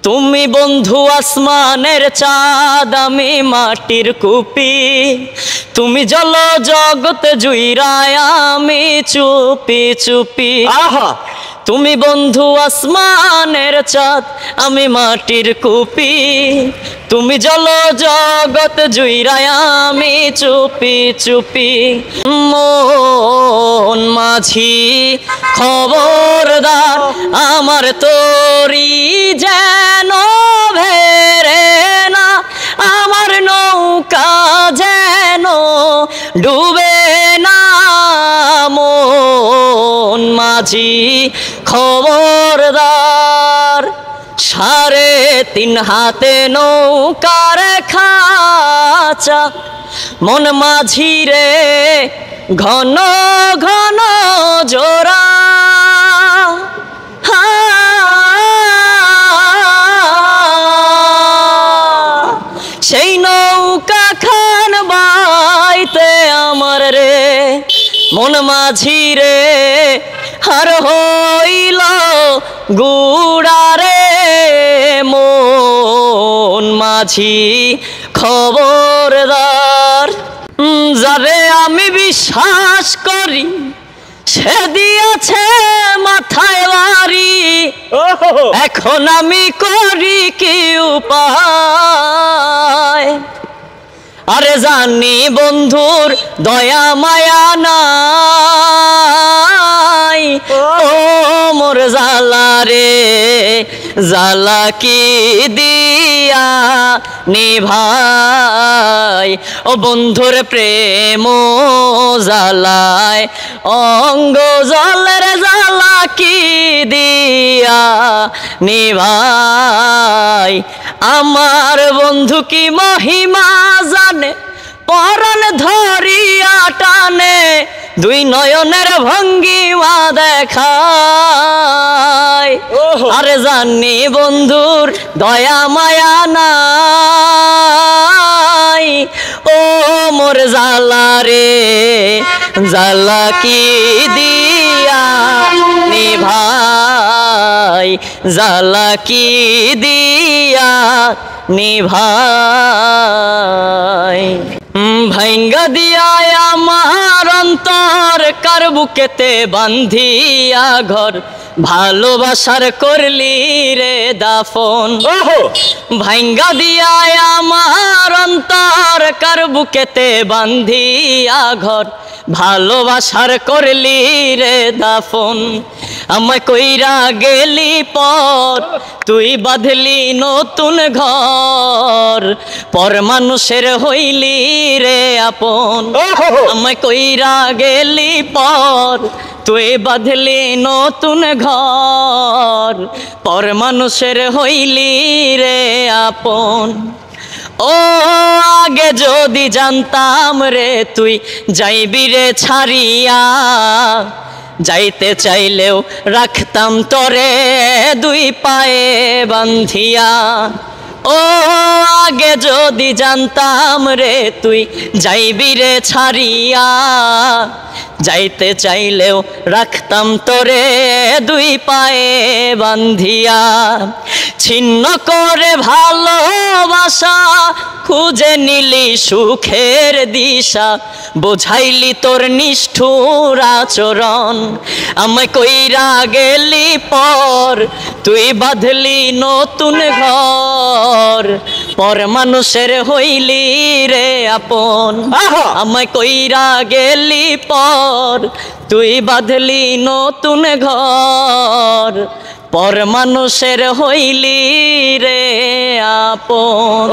তুমি বন্ধু আসমানের চাঁদ, আমি মাটির কুপি। তুমি জল জগৎ জুইরায়, আমি চুপি চুপি। আহা, তুমি বন্ধু আসমানের চাঁদ, আমি মাটির কুপি। তুমি জল জগৎ জুইরায়, আমি চুপি চুপি। মন মাঝি খবরদার, আমার তরি যেন ভেরে না, আমার নৌকা যেন ডুবে না। মন মাঝি খবরদার, 3.5 হাতে নৌকার খাঁচা। মন মাঝি রে ঘন ঘন জোড়া, সেই নৌকা খান বাইতে আমার রে মন মাঝি রে হার হইল গুড়া রে। মন মাঝি খবরদার, যারে আমি বিশ্বাস করি সে দিয়েছে মাথায় বাড়ি। এখন আমি করি কি উপায়? আরে জানি বন্ধুর দয়া মায়া নাই, ও মোর জালা রে জালা কি দিয়া নিভাই। ও বন্ধুর প্রেম জালায় অঙ্গ জলের জালা কি দিয়া নিভাই। আমার বন্ধু কি মহিমা জানে, পরাণ ধরিয়া টানে, দুই নয়নের ভঙ্গিমা দেখায়। আরে জানি বন্ধুর দয়া মায়া নাই, ও মোর জালা রে জালা কি দিয়া নিভাই, জালা কি দিয়া নিভাই। ভাঙ্গা দিয়া আমার অন্তর, কার বুকেতে বান্ধিয়া ঘর, ভালোবাসার করলি রে দাফন। ভাঙ্গা দিয়া আমার অন্তর, কার বুকেতে বান্ধিয়া ঘর, ভালোবাসার করলি রে দাফন। আমায় কইরা গেলি পর, তুই বাঁধলি নতুন ঘর, পর মানুষের হইলি রে আপন। আমায় কইরা গেলি পর, তুই বাঁধলি নতুন ঘর, পর মানুষের হইলি রে আপন। ও আগে যদি জানতাম রে তুই যাইবি রে ছাড়িয়া, যাইতে চাইলেও রাখতাম তরে দুই পায়ে বান্ধিয়া। ও আগে যদি জানতাম রে তুই যাইবি রে ছাড়িয়া, যাইতে চাইলেও রাখতাম তোরে দুই পায়ে বান্ধিয়া। ছিন্ন করে ভালোবাসা, খুঁজে নিলি সুখের দিশা, বোঝাইলি তোর নিষ্ঠুর আচরণ। আমায় কইরা গেলি পর, তুই বাঁধলি নতুন ঘর, পর মানুষের হইলি রে আপন। আমায় কইরা গেলি পর, তুই বাঁধলি নতুন ঘর, পর মানুষের হইলি রে আপন।